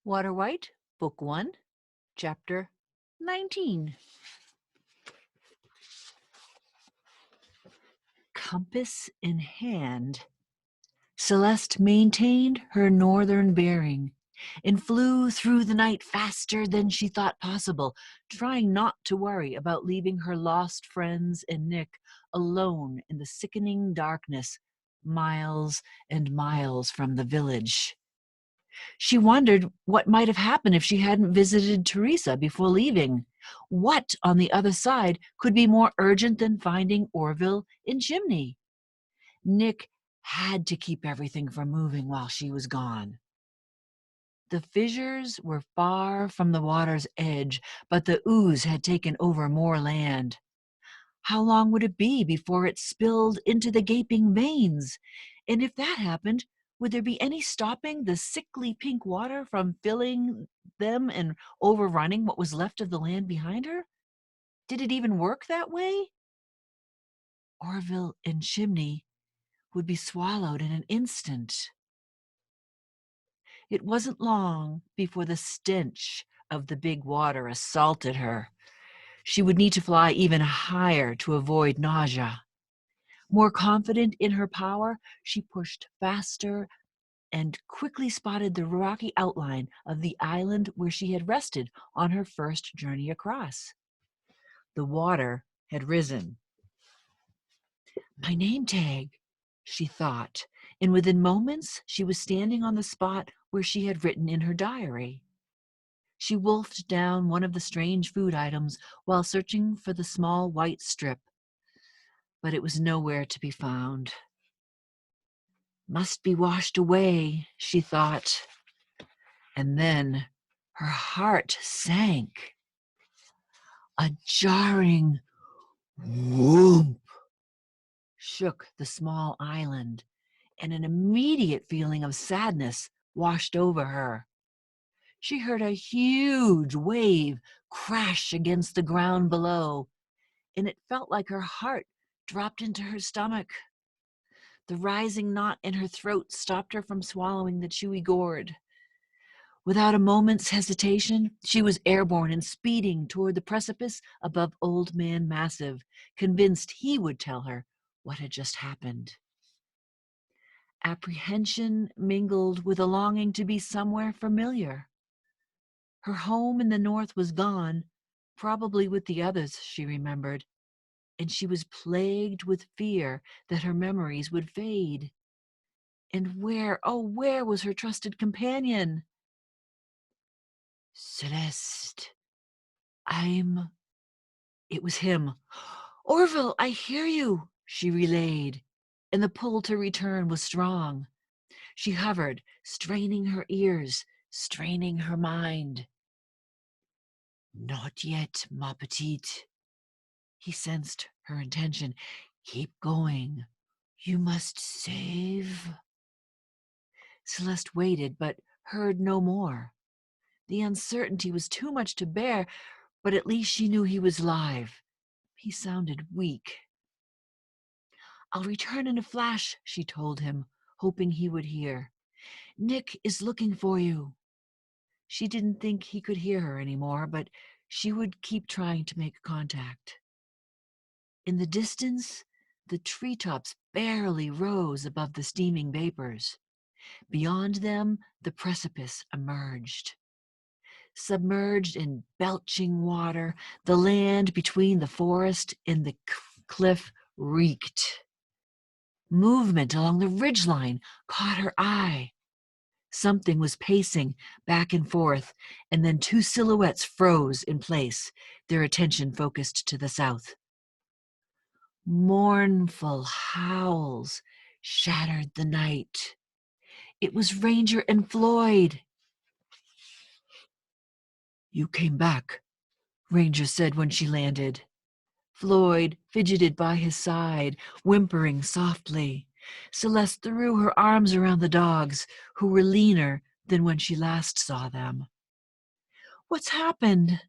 Waterwight, Book 1, Chapter 19. Compass in hand, Celeste maintained her northern bearing and flew through the night faster than she thought possible, trying not to worry about leaving her lost friends and Nick alone in the sickening darkness, miles and miles from the village. She wondered what might have happened if she hadn't visited Teresa before leaving. What, on the other side, could be more urgent than finding Orville in Chimney? Nick had to keep everything from moving while she was gone. The fissures were far from the water's edge, but the ooze had taken over more land. How long would it be before it spilled into the gaping veins? And if that happened, would there be any stopping the sickly pink water from filling them and overrunning what was left of the land behind her? Did it even work that way? Orville and Chimney would be swallowed in an instant. It wasn't long before the stench of the big water assaulted her. She would need to fly even higher to avoid nausea. More confident in her power, she pushed faster and quickly spotted the rocky outline of the island where she had rested on her first journey across. The water had risen. My name tag, she thought, and within moments she was standing on the spot where she had written in her diary. She wolfed down one of the strange food items while searching for the small white strip, but it was nowhere to be found. Must be washed away, she thought, and then her heart sank. A jarring whoomp shook the small island, and an immediate feeling of sadness washed over her. She heard a huge wave crash against the ground below, and it felt like her heart dropped into her stomach. The rising knot in her throat stopped her from swallowing the chewy gourd. Without a moment's hesitation, she was airborne and speeding toward the precipice above Old Man Massive, convinced he would tell her what had just happened. Apprehension mingled with a longing to be somewhere familiar. Her home in the north was gone, probably with the others, she remembered, and she was plagued with fear that her memories would fade. And where, oh, where was her trusted companion? Celeste, It was him. Orville, I hear you, she relayed, and the pull to return was strong. She hovered, straining her ears, straining her mind. Not yet, ma petite. He sensed her intention. Keep going. You must save. Celeste waited, but heard no more. The uncertainty was too much to bear, but at least she knew he was live. He sounded weak. I'll return in a flash, she told him, hoping he would hear. Nick is looking for you. She didn't think he could hear her anymore, but she would keep trying to make contact. In the distance, the treetops barely rose above the steaming vapors. Beyond them, the precipice emerged. Submerged in belching water, the land between the forest and the cliff reeked. Movement along the ridgeline caught her eye. Something was pacing back and forth, and then two silhouettes froze in place, their attention focused to the south. Mournful howls shattered the night. It was Ranger and Floyd. You came back, Ranger said when she landed. Floyd fidgeted by his side, whimpering softly. Celeste threw her arms around the dogs, who were leaner than when she last saw them. What's happened?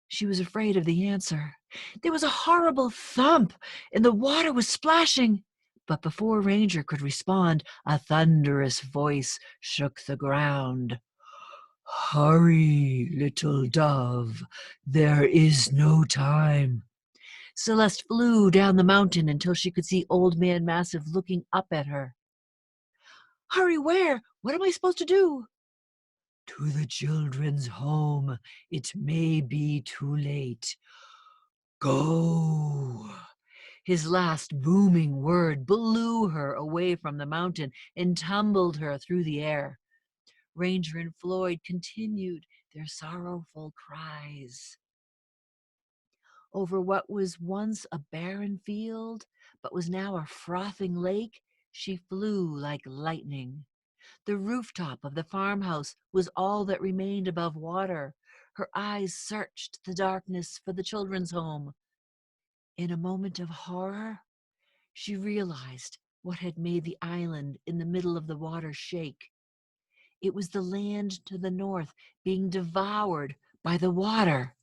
She was afraid of the answer. There was a horrible thump, and the water was splashing. But before Ranger could respond, a thunderous voice shook the ground. Hurry, little dove, there is no time. Celeste flew down the mountain until she could see Old Man Massive looking up at her. Hurry where? What am I supposed to do? To the children's home. It may be too late. Go. His last booming word blew her away from the mountain and tumbled her through the air. Ranger and Floyd continued their sorrowful cries. Over what was once a barren field, but was now a frothing lake, she flew like lightning. The rooftop of the farmhouse was all that remained above water. Her eyes searched the darkness for the children's home. In a moment of horror, she realized what had made the island in the middle of the water shake. It was the land to the north being devoured by the water.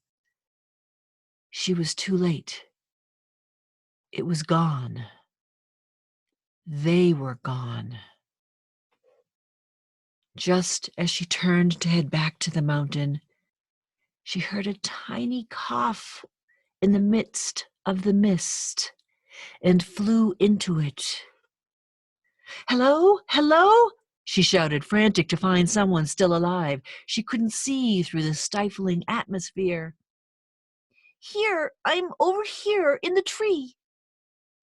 She was too late. It was gone. They were gone. Just as she turned to head back to the mountain, she heard a tiny cough in the midst of the mist and flew into it. Hello? Hello? She shouted, frantic to find someone still alive. She couldn't see through the stifling atmosphere. Here, I'm over here in the tree,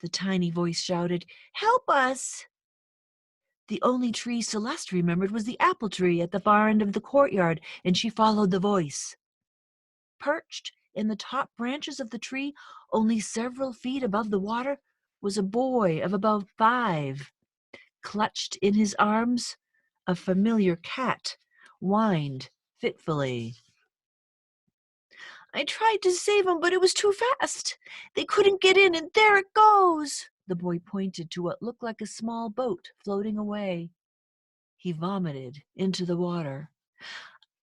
the tiny voice shouted. Help us! The only tree Celeste remembered was the apple tree at the far end of the courtyard, and she followed the voice. Perched in the top branches of the tree, only several feet above the water, was a boy of about 5. Clutched in his arms, a familiar cat whined fitfully. I tried to save him, but it was too fast. They couldn't get in, and there it goes. The boy pointed to what looked like a small boat floating away. He vomited into the water.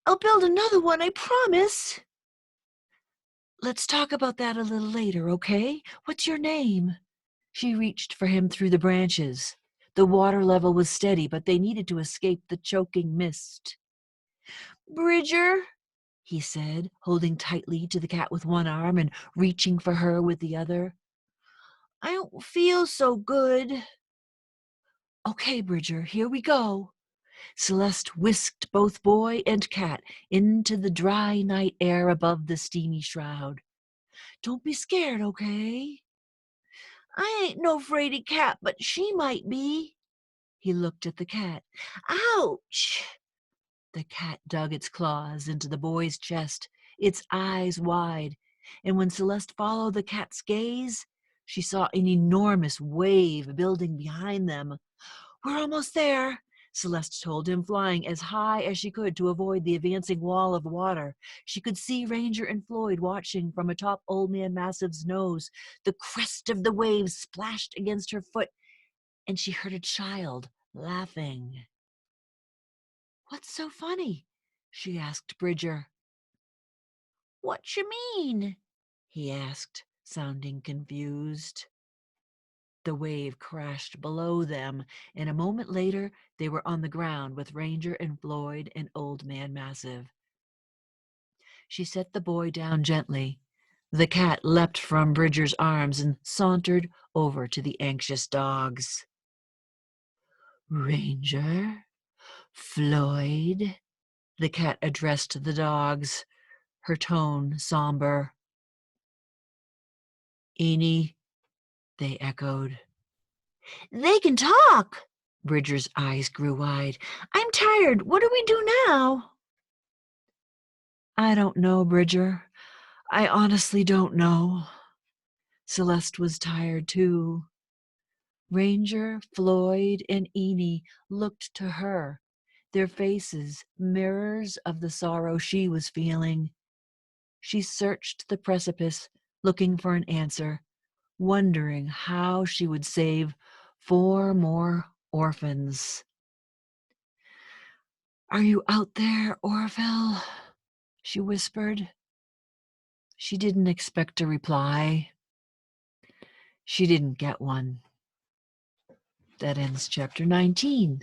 I'll build another one, I promise. Let's talk about that a little later, okay? What's your name? She reached for him through the branches. The water level was steady, but they needed to escape the choking mist. Bridger, he said, holding tightly to the cat with one arm and reaching for her with the other. I don't feel so good. Okay, Bridger, here we go. Celeste whisked both boy and cat into the dry night air above the steamy shroud. Don't be scared, okay? I ain't no fraidy cat, but she might be. He looked at the cat. Ouch! The cat dug its claws into the boy's chest, its eyes wide, and when Celeste followed the cat's gaze, she saw an enormous wave building behind them. We're almost there, Celeste told him, flying as high as she could to avoid the advancing wall of water. She could see Ranger and Floyd watching from atop Old Man Massive's nose. The crest of the wave splashed against her foot, and she heard a child laughing. What's so funny? She asked Bridger. What you mean? He asked, sounding confused. The wave crashed below them, and a moment later they were on the ground with Ranger and Floyd and Old Man Massive. She set the boy down gently. The cat leapt from Bridger's arms and sauntered over to the anxious dogs. Ranger, Floyd, the cat addressed the dogs, her tone somber. Eenie, they echoed. They can talk! Bridger's eyes grew wide. I'm tired. What do we do now? I don't know, Bridger. I honestly don't know. Celeste was tired, too. Ranger, Floyd, and Eenie looked to her, their faces mirrors of the sorrow she was feeling. She searched the precipice, looking for an answer, wondering how she would save 4 more orphans. Are you out there, Orville? She whispered. She didn't expect a reply. She didn't get one. That ends chapter 19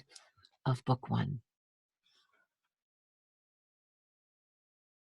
of book 1.